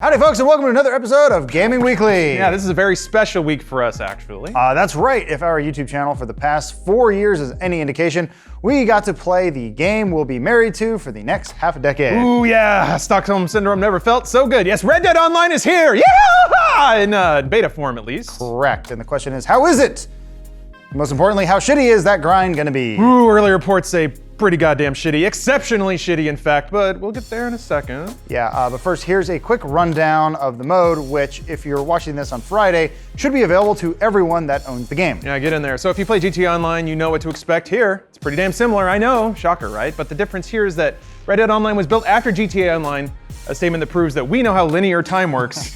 Howdy folks, and welcome to another episode of Gaming Weekly. Yeah, this is a very special week for us, actually. That's right. If our YouTube channel for the past 4 years is any indication, we got to play the game we'll be married to for the next half a decade. Ooh, yeah, Stockholm Syndrome never felt so good. Yes, Red Dead Online is here, yeah! In beta form, at least. Correct, and the question is, how is it? Most importantly, how shitty is that grind gonna be? Ooh, early reports say pretty goddamn shitty, exceptionally shitty in fact, but we'll get there in a second. Yeah, but first here's a quick rundown of the mode, which if you're watching this on Friday, should be available to everyone that owns the game. Yeah, get in there. So if you play GTA Online, you know what to expect here. It's pretty damn similar, I know, shocker, right? But the difference here is that Red Dead Online was built after GTA Online, a statement that proves that we know how linear time works.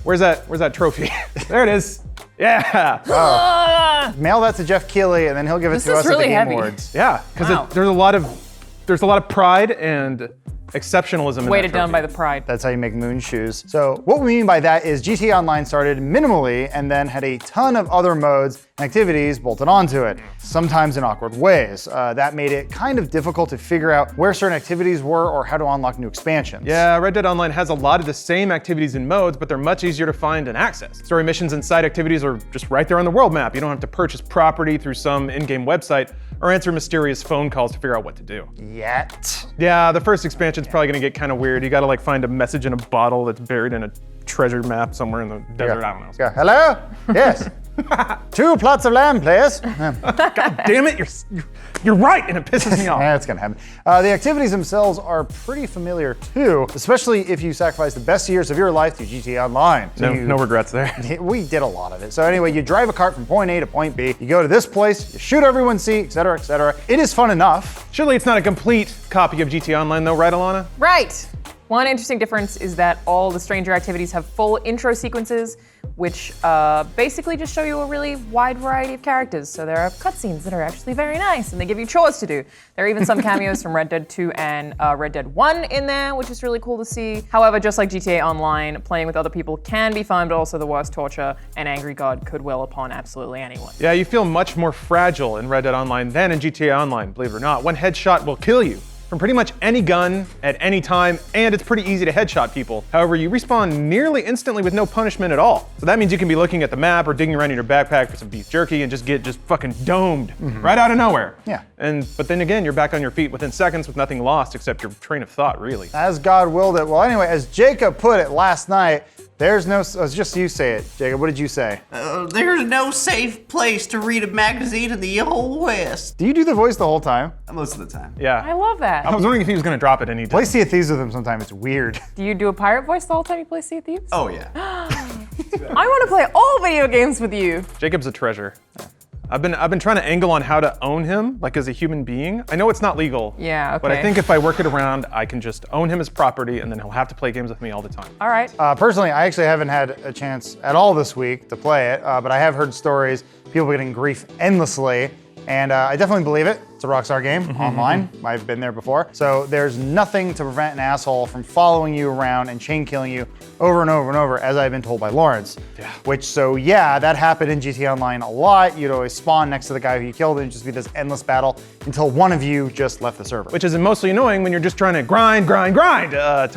Where's that trophy? There it is. Yeah. Oh. Mail that to Jeff Keighley, and then he'll give it to us at the Game Awards. Yeah, because there's a lot of pride and exceptionalism in that Weighted down trophy. by the pride. That's how you make moon shoes. So what we mean by that is GTA Online started minimally and then had a ton of other modes and activities bolted onto it, sometimes in awkward ways. That made it kind of difficult to figure out where certain activities were or how to unlock new expansions. Yeah, Red Dead Online has a lot of the same activities and modes, but they're much easier to find and access. Story missions and side activities are just right there on the world map. You don't have to purchase property through some in-game website or answer mysterious phone calls to figure out what to do. Yet. Yeah, the first expansion's probably gonna get kind of weird. You gotta like find a message in a bottle that's buried in a treasure map somewhere in the desert, I don't know. Yeah. Hello? Yes. 2 plots of land, please. God damn it, you're right, and it pisses me off. Yeah, it's gonna happen. The activities themselves are pretty familiar too, especially if you sacrifice the best years of your life to GTA Online. So No regrets there. We did a lot of it. So anyway, you drive a cart from point A to point B, you go to this place, you shoot everyone, see, etc., etc. It is fun enough. Surely it's not a complete copy of GTA Online though, right, Alanah? Right. One interesting difference is that all the stranger activities have full intro sequences, which basically just show you a really wide variety of characters. So there are cutscenes that are actually very nice, and they give you chores to do. There are even some cameos from Red Dead 2 and Red Dead 1 in there, which is really cool to see. However, just like GTA Online, playing with other people can be fun, but also the worst torture an angry god could will upon absolutely anyone. Yeah, you feel much more fragile in Red Dead Online than in GTA Online, believe it or not. One headshot will kill you from pretty much any gun at any time, and it's pretty easy to headshot people. However, you respawn nearly instantly with no punishment at all. So that means you can be looking at the map or digging around in your backpack for some beef jerky and just get fucking domed right out of nowhere. Yeah. But then again, you're back on your feet within seconds with nothing lost except your train of thought, really. As God willed it. Well, anyway, as Jacob put it last night, there's no, just you say it, Jacob. What did you say? There's no safe place to read a magazine in the Old West. Do you do the voice the whole time? Most of the time. Yeah. I love that. I was wondering if he was gonna drop it any time. Play Sea of Thieves with him sometime. It's weird. Do you do a pirate voice the whole time you play Sea of Thieves? Oh, yeah. I want to play all video games with you. Jacob's a treasure. I've been trying to angle on how to own him, like as a human being. I know it's not legal. Yeah, okay. But I think if I work it around, I can just own him as property, and then he'll have to play games with me all the time. All right. Personally, I actually haven't had a chance at all this week to play it, but I have heard stories, people getting grief endlessly, and I definitely believe it. It's a Rockstar game online. I've been there before. So there's nothing to prevent an asshole from following you around and chain killing you over and over and over, as I've been told by Lawrence. Yeah. That happened in GTA Online a lot. You'd always spawn next to the guy who you killed, and it'd just be this endless battle until one of you just left the server. Which is mostly annoying when you're just trying to grind. That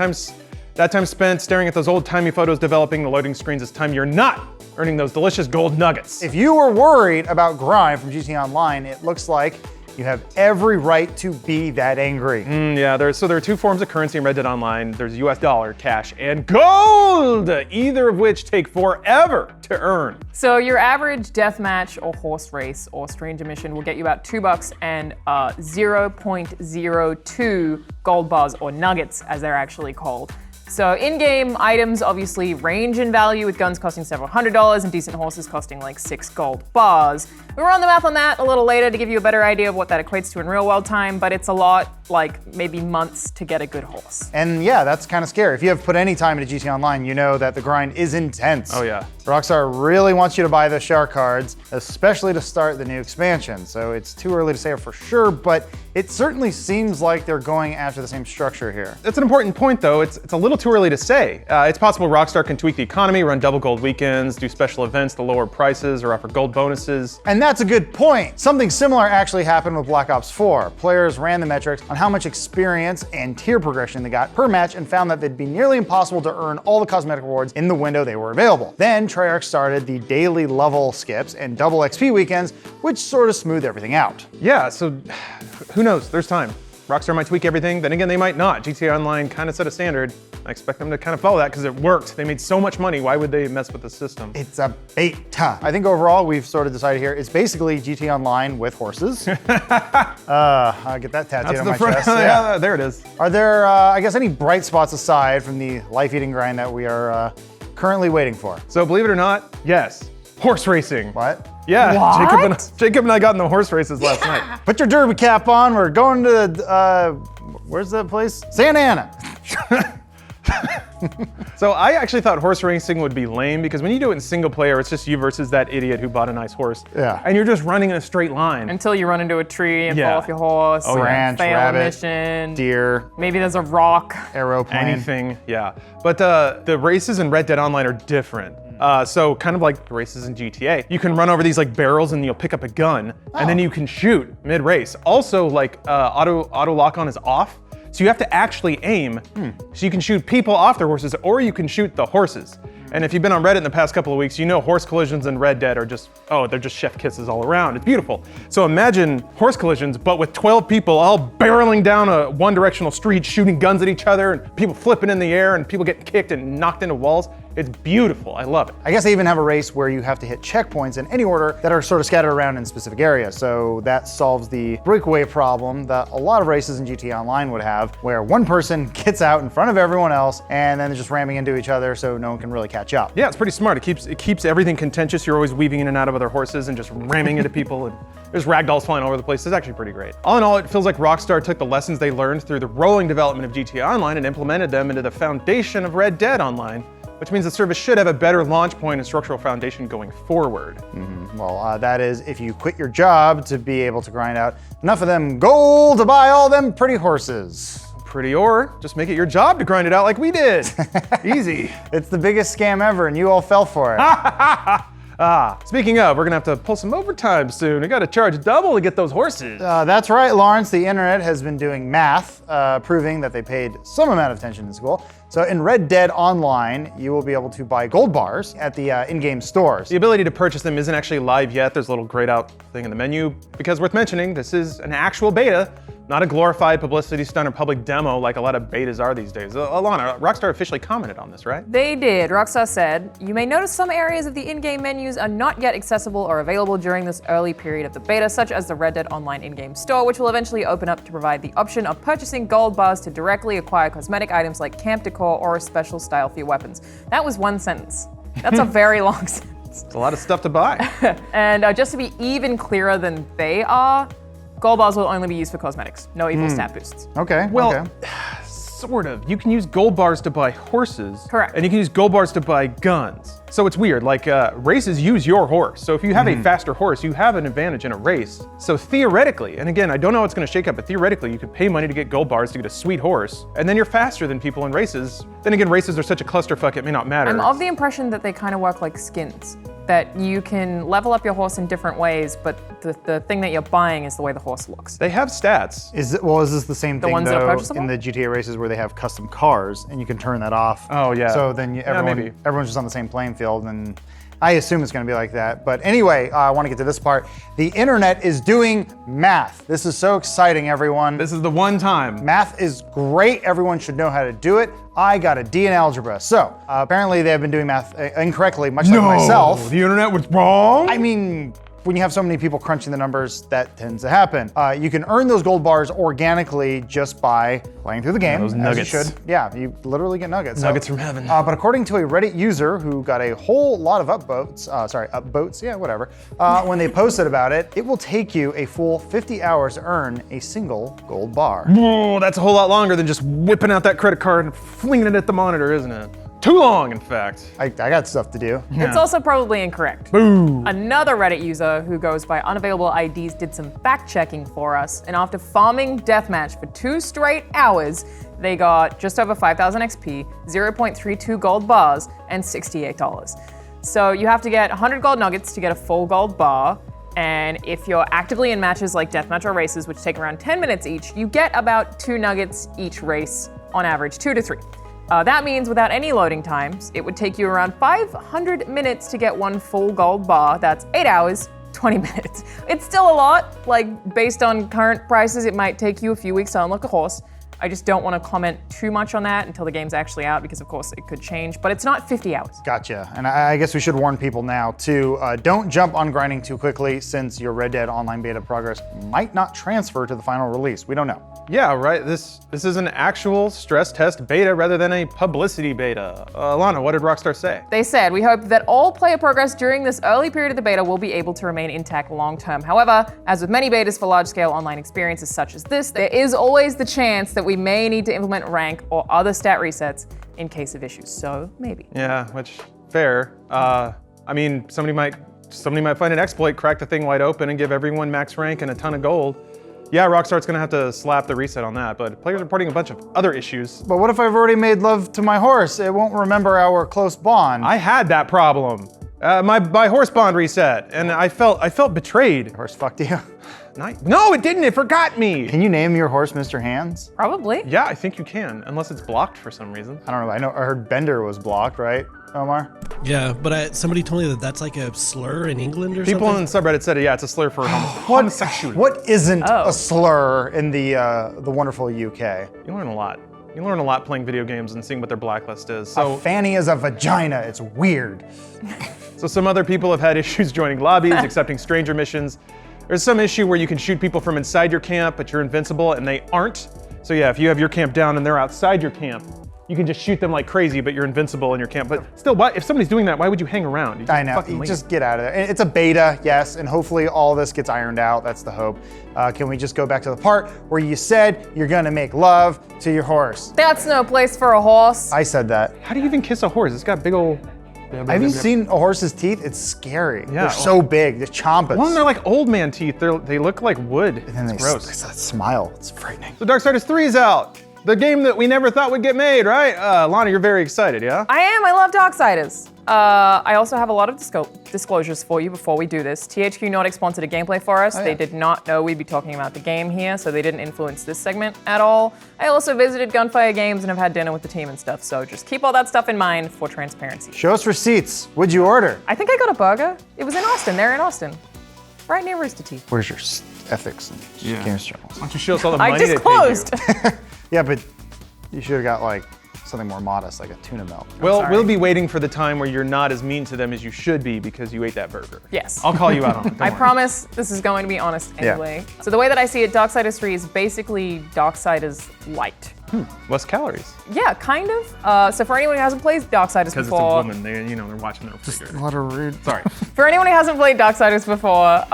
time spent staring at those old-timey photos developing the loading screens is time you're not earning those delicious gold nuggets. If you were worried about grind from GTA Online, it looks like you have every right to be that angry. Yeah, there are 2 forms of currency in Red Dead Online. There's US dollar, cash, and gold, either of which take forever to earn. So your average deathmatch or horse race or stranger mission will get you about $2 and 0.02 gold bars or nuggets, as they're actually called. So in-game items obviously range in value, with guns costing several $100s and decent horses costing like 6 gold bars. We run the math on that a little later to give you a better idea of what that equates to in real world time, but it's a lot, like maybe months to get a good horse. And yeah, that's kind of scary. If you have put any time into GTA Online, you know that the grind is intense. Oh yeah. Rockstar really wants you to buy the shark cards, especially to start the new expansion. So it's too early to say for sure, but it certainly seems like they're going after the same structure here. That's an important point though. It's a little too early to say. It's possible Rockstar can tweak the economy, run double gold weekends, do special events to lower prices or offer gold bonuses. And that's a good point. Something similar actually happened with Black Ops 4. Players ran the metrics on how much experience and tier progression they got per match and found that it'd be nearly impossible to earn all the cosmetic rewards in the window they were available. Then Treyarch started the daily level skips and double XP weekends, which sort of smoothed everything out. Yeah, so who knows? There's time. Rockstar might tweak everything, then again, they might not. GTA Online kind of set a standard. I expect them to kind of follow that because it worked. They made so much money. Why would they mess with the system? It's a beta. I think overall, we've sort of decided here, it's basically GTA Online with horses. I'll get that tattooed on my chest. Yeah, there it is. Are there, I guess, any bright spots aside from the life-eating grind that we are currently waiting for? So believe it or not, yes, horse racing. What? Yeah, What? Jacob and I got in the horse races last night. Put your derby cap on. We're going to, where's that place? Santa Ana. So I actually thought horse racing would be lame because when you do it in single player, it's just you versus that idiot who bought a nice horse. Yeah. And you're just running in a straight line. Until you run into a tree and Yeah. fall off your horse. Oh, yeah. Ranch, fail rabbit, a mission. Deer, Maybe there's a rock. aeroplane. Anything, yeah. But the races in Red Dead Online are different. So kind of like the races in GTA. You can run over these like barrels and you'll pick up a gun and then you can shoot mid-race. Also like auto lock on is off. So you have to actually aim. So you can shoot people off their horses or you can shoot the horses. And if you've been on Reddit in the past couple of weeks, you know horse collisions in Red Dead are just, they're just chef kisses all around. It's beautiful. So imagine horse collisions, but with 12 people all barreling down a one-directional street, shooting guns at each other, and people flipping in the air, and people getting kicked and knocked into walls. It's beautiful. I love it. I guess they even have a race where you have to hit checkpoints in any order that are sort of scattered around in specific areas. So that solves the breakaway problem that a lot of races in GTA Online would have, where one person gets out in front of everyone else and then they're just ramming into each other so no one can really catch up. Yeah, it's pretty smart. It keeps everything contentious. You're always weaving in and out of other horses and just ramming into people, and there's ragdolls flying all over the place. It's actually pretty great. All in all, it feels like Rockstar took the lessons they learned through the rolling development of GTA Online and implemented them into the foundation of Red Dead Online, which means the service should have a better launch point and structural foundation going forward. Well, that is if you quit your job to be able to grind out enough of them gold to buy all them pretty horses. Pretty, or just make it your job to grind it out like we did. Easy. It's the biggest scam ever and you all fell for it. Speaking of, we're gonna have to pull some overtime soon. We gotta charge double to get those horses. That's right, Lawrence. The internet has been doing math, proving that they paid some amount of attention in school. So in Red Dead Online, you will be able to buy gold bars at the in-game stores. The ability to purchase them isn't actually live yet. There's a little grayed out thing in the menu. Because worth mentioning, this is an actual beta, not a glorified publicity stunt or public demo like a lot of betas are these days. Alanah, Rockstar officially commented on this, right? They did. Rockstar said, "You may notice some areas of the in-game menus are not yet accessible or available during this early period of the beta, such as the Red Dead Online in-game store, which will eventually open up to provide the option of purchasing gold bars to directly acquire cosmetic items like camp decor or a special style for your weapons." That was one sentence. That's a very long sentence. It's a lot of stuff to buy. And just to be even clearer than they are, gold bars will only be used for cosmetics, no evil stat boosts. Okay, Well, okay. sort of. You can use gold bars to buy horses. Correct. And you can use gold bars to buy guns. So it's weird, like races use your horse. So if you have a faster horse, you have an advantage in a race. So theoretically, and again, I don't know how it's gonna shake up, but theoretically you could pay money to get gold bars to get a sweet horse, and then you're faster than people in races. Then again, races are such a clusterfuck, it may not matter. I'm of the impression that they kind of work like skins, that you can level up your horse in different ways, but the thing that you're buying is the way the horse looks. They have stats. Is this the same thing ones that are though purchasable? in the GTA races where they have custom cars and you can turn that off? Oh, yeah. So then maybe. everyone's just on the same playing field, and I assume it's going to be like that. But anyway, I want to get to this part. The internet is doing math. This is so exciting, everyone. This is the one time. Math is great. Everyone should know how to do it. I got a D in algebra. So apparently they have been doing math incorrectly, much like myself. The internet was wrong? I mean, when you have so many people crunching the numbers, that tends to happen. You can earn those gold bars organically just by playing through the game. Those as you nuggets. should. Yeah, you literally get nuggets. Nuggets from heaven. But according to a Reddit user who got a whole lot of upvotes, yeah, whatever, when they posted about it, it will take you a full 50 hours to earn a single gold bar. Oh, that's a whole lot longer than just whipping out that credit card and flinging it at the monitor, isn't it? Too long, in fact. I got stuff to do. It's also probably incorrect. Boo. Another Reddit user who goes by unavailable IDs did some fact checking for us, and after farming deathmatch for 2 straight hours, they got just over 5,000 XP, 0.32 gold bars, and $68. So you have to get 100 gold nuggets to get a full gold bar, And if you're actively in matches like deathmatch or races, which take around 10 minutes each, you get about 2 nuggets each race, on average 2 to 3. That means without any loading times, it would take you around 500 minutes to get 1 full gold bar. That's 8 hours, 20 minutes. It's still a lot. Like, based on current prices, it might take you a few weeks to unlock a horse. I just don't want to comment too much on that until the game's actually out because, of course, it could change, but it's not 50 hours. Gotcha. And I guess we should warn people now, too. Don't jump on grinding too quickly since your Red Dead Online beta progress might not transfer to the final release. We don't know. Yeah, right. This is an actual stress test beta rather than a publicity beta. Alanah, what did Rockstar say? They said, we hope that all player progress during this early period of the beta will be able to remain intact long term. However, as with many betas for large-scale online experiences such as this, there is always the chance that we may need to implement rank or other stat resets in case of issues. So maybe. Yeah, which, fair. I mean, somebody might find an exploit, crack the thing wide open, and give everyone max rank and a ton of gold. Yeah, Rockstar's gonna have to slap the reset on that, but players are reporting a bunch of other issues. But what if I've already made love to my horse? It won't remember our close bond. I had that problem. My horse bond reset, and I felt betrayed. Horse fucked you. No, it didn't. It forgot me. Can you name your horse Mr. Hands? Probably. Yeah, I think you can, unless it's blocked for some reason. I don't know. I heard Bender was blocked, right, Omar? Yeah, but somebody told me that that's like a slur in England or People something. in the subreddit said, yeah, it's a slur for homosexual. What isn't a slur in the wonderful UK? You learn a lot. You learn a lot playing video games and seeing what their blacklist is. So A fanny is a vagina. It's weird. So some other people have had issues joining lobbies, accepting stranger missions. There's some issue where you can shoot people from inside your camp, but you're invincible and they aren't. So yeah, if you have your camp down and they're outside your camp, you can just shoot them like crazy, but you're invincible in your camp. But still, if somebody's doing that, why would you hang around? You I know. fucking You leave. just get out of there. It's a beta, yes, and hopefully all this gets ironed out. That's the hope. Can we just go back to the part where you said you're gonna make love to your horse? That's no place for a horse. I said that. How do you even kiss a horse? It's got big old... Have you seen a horse's teeth? It's scary. Yeah. They're so big. They're chompers. Well, they're like old man teeth. They look like wood. and then It's they gross. that smile. It's frightening. So Darksiders 3 is out. The game that we never thought would get made, right? Lana, you're very excited, yeah? I am. I love Darksiders. I also have a lot of disclosures for you before we do this. THQ Nordic sponsored a gameplay for us. yeah. They did not know we'd be talking about the game here, so they didn't influence this segment at all. I also visited Gunfire Games and have had dinner with the team and stuff, so just keep all that stuff in mind for transparency. Show us receipts. What'd you order? I think I got a burger. It was in Austin. They're in Austin. Right near Rooster Teeth. Where's your ethics and games journals? Why don't you show us all the I money disclosed. they paid you? Yeah, but you should have got like something more modest, like a tuna melt. Well, sorry. we'll be waiting for the time where you're not as mean to them as you should be because you ate that burger. Yes. I'll call you out on it. Don't I worry. promise this is going to be honest anyway. So the way that I see it, Darksiders 3 is basically Darksiders Light. Less calories. Yeah, kind of. So for anyone who hasn't played Darksiders Because it's a before, woman. They're watching their refrigerator. What a rude. Sorry. for anyone who hasn't played Darksiders before,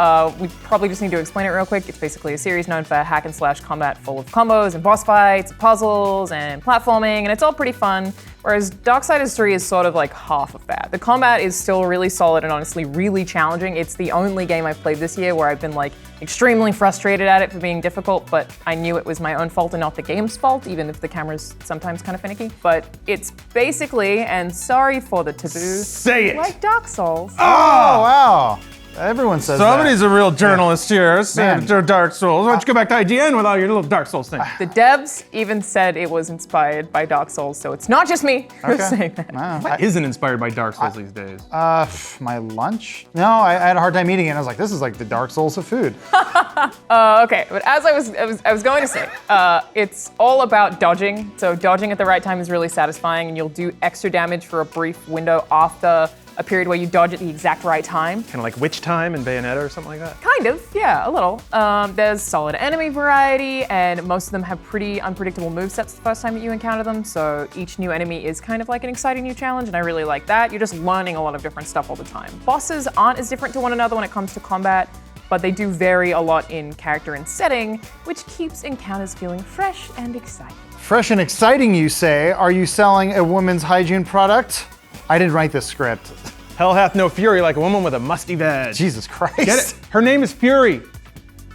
we probably just need to explain it real quick. It's basically a series known for hack and slash combat full of combos and boss fights, puzzles, and platforming, and it's all pretty fun. Whereas Darksiders 3 is sort of like half of that. The combat is still really solid and honestly really challenging. It's the only game I've played this year where I've been like extremely frustrated at it for being difficult, but I knew it was my own fault and not the game's fault, even if the camera's sometimes kind of finicky. But it's basically, and sorry for the taboo, Say it. like Dark Souls. Oh, wow. Everyone says Somebody's that. a real journalist here. Man. Dark Souls. Why don't you go back to IGN with all your little Dark Souls thing? The devs even said it was inspired by Dark Souls, so it's not just me who's Okay. saying that. Wow. What isn't inspired by Dark Souls these days? My lunch? No, I had a hard time eating it. I was like, this is like the Dark Souls of food. Okay, but as I was going to say, it's all about dodging. So dodging at the right time is really satisfying, and you'll do extra damage for a brief window after a period where you dodge at the exact right time. Kind of like Witch Time and Bayonetta or something like that? Kind of, yeah, a little. There's solid enemy variety, and most of them have pretty unpredictable movesets the first time that you encounter them, so each new enemy is kind of like an exciting new challenge, and I really like that. You're just learning a lot of different stuff all the time. Bosses aren't as different to one another when it comes to combat, but they do vary a lot in character and setting, which keeps encounters feeling fresh and exciting. Fresh and exciting, you say. Are you selling a women's hygiene product? I didn't write this script. Hell hath no fury like a woman with a musty veg. Jesus Christ. Get it? Her name is Fury.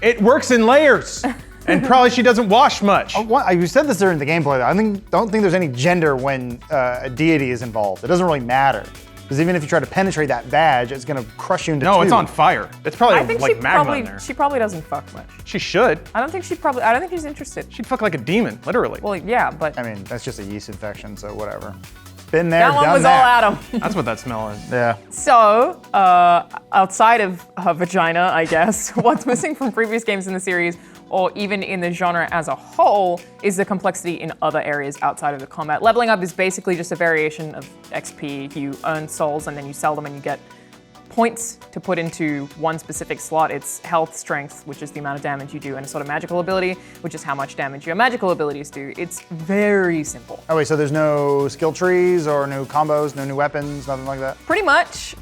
It works in layers. And probably she doesn't wash much. You said this during the gameplay, though. Don't think there's any gender when a deity is involved. It doesn't really matter. Because even if you try to penetrate that badge, it's gonna crush you into two. No, it's on fire. It's probably I think like magma in there. she probably doesn't fuck much. She should. I don't think she's interested. She'd fuck like a demon, literally. Well, yeah, but I mean, that's just a yeast infection, so whatever. Been there, that one done was that. all Adam. That's what that smell is. Yeah. So, outside of her vagina, I guess, what's missing from previous games in the series, or even in the genre as a whole, is the complexity in other areas outside of the combat. Leveling up is basically just a variation of XP. You earn souls and then you sell them and you get points to put into one specific slot. It's health, strength, which is the amount of damage you do, and a sort of magical ability, which is how much damage your magical abilities do. It's very simple. Oh wait, so there's no skill trees or new combos, no new weapons, nothing like that? Pretty much.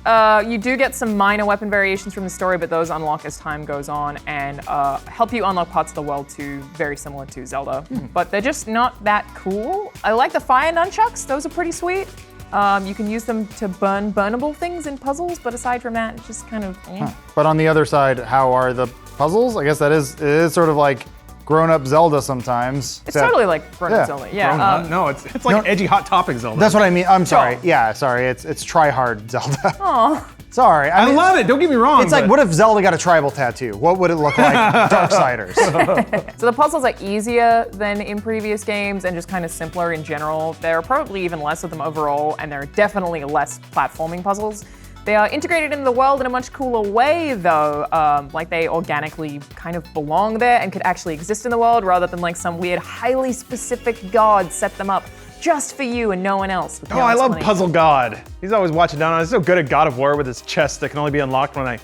You do get some minor weapon variations from the story, but those unlock as time goes on and help you unlock parts of the world too, very similar to Zelda. But they're just not that cool. I like the fire nunchucks, those are pretty sweet. You can use them to burn burnable things in puzzles, but aside from that, it's just kind of eh. But on the other side, how are the puzzles? I guess it is sort of like grown-up Zelda sometimes. It's totally like grown-up Zelda. Yeah. No, it's like edgy Hot Topic Zelda. That's what I mean. I'm sorry. Yeah, sorry. It's try-hard Zelda. Aw. Sorry. I love it. Don't get me wrong. It's like, what if Zelda got a tribal tattoo? What would it look like? Darksiders. So the puzzles are easier than in previous games and just kind of simpler in general. There are probably even less of them overall, and there are definitely less platforming puzzles. They are integrated into the world in a much cooler way, though. Like they organically kind of belong there and could actually exist in the world rather than like some weird, highly specific god set them up just for you and no one else. Oh, I love Puzzle God. He's always watching down on us. He's so good at God of War with his chest that can only be unlocked when I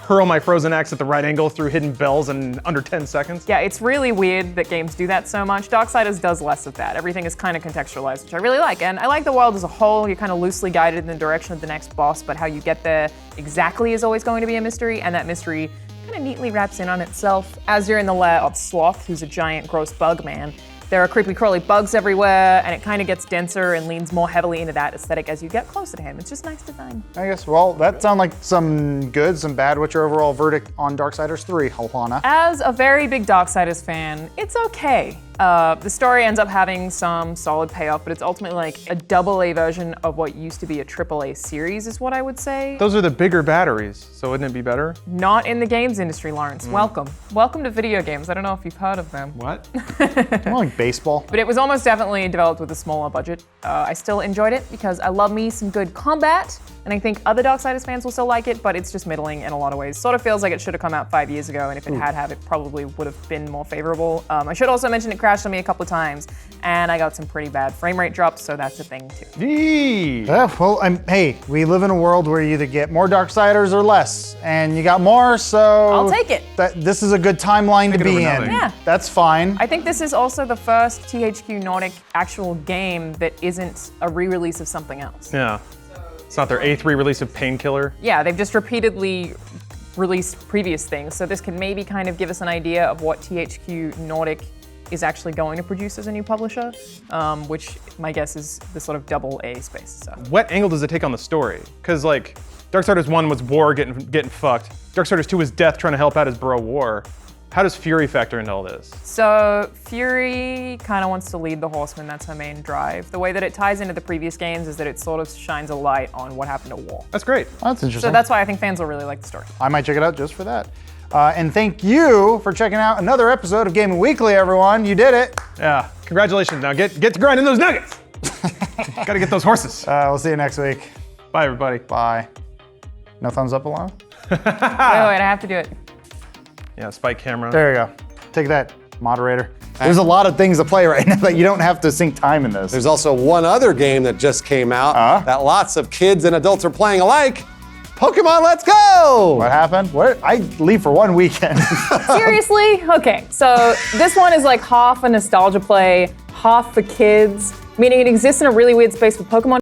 hurl my frozen axe at the right angle through hidden bells in under 10 seconds. Yeah, it's really weird that games do that so much. Darksiders does less of that. Everything is kind of contextualized, which I really like. And I like the world as a whole. You're kind of loosely guided in the direction of the next boss, but how you get there exactly is always going to be a mystery, and that mystery kind of neatly wraps in on itself. As you're in the lair of Sloth, who's a giant, gross bug man, there are creepy crawly bugs everywhere, and it kind of gets denser and leans more heavily into that aesthetic as you get closer to him. It's just nice design. I guess, well, that sounds like some good, some bad. What's your overall verdict on Darksiders 3, Alanah? As a very big Darksiders fan, it's okay. The story ends up having some solid payoff, but it's ultimately like a AA version of what used to be a AAA series is what I would say. Those are the bigger batteries, so wouldn't it be better? Not in the games industry, Lawrence. Welcome. Welcome to video games. I don't know if you've heard of them. What? More like baseball. But it was almost definitely developed with a smaller budget. I still enjoyed it because I love me some good combat, and I think other Darksiders fans will still like it, but it's just middling in a lot of ways. Sort of feels like it should have come out 5 years ago, and if it had, it probably would have been more favorable. I should also mention it crashed on me a couple of times, and I got some pretty bad frame rate drops, so that's a thing too. Yee. Yeah, well, hey, we live in a world where you either get more Darksiders or less, and you got more, so I'll take it. This is a good timeline to Take it over be in. nothing. Yeah. That's fine. I think this is also the first THQ Nordic actual game that isn't a re-release of something else. Yeah. It's not their A3 release of Painkiller. Yeah, they've just repeatedly released previous things, so this can maybe kind of give us an idea of what THQ Nordic is actually going to produce as a new publisher, which my guess is the sort of AA space. So. What angle does it take on the story? Because like, Darksiders 1 was War getting fucked. Darksiders 2 was Death trying to help out his bro War. How does Fury factor into all this? So Fury kind of wants to lead the Horsemen, that's her main drive. The way that it ties into the previous games is that it sort of shines a light on what happened to War. That's great. That's interesting. So that's why I think fans will really like the story. I might check it out just for that. And thank you for checking out another episode of Gaming Weekly, everyone. You did it. Yeah, congratulations. Now get to grinding those nuggets. Gotta get those horses. We'll see you next week. Bye, everybody. Bye. No thumbs up, Alanah? Wait, I have to do it. Yeah, spike camera. There you go. Take that, moderator. There's a lot of things to play right now that you don't have to sink time in this. There's also one other game that just came out that lots of kids and adults are playing alike. Pokemon Let's Go! What happened? What? I leave for one weekend. Seriously? Okay, so this one is like half a nostalgia play, half for kids, meaning it exists in a really weird space with Pokemon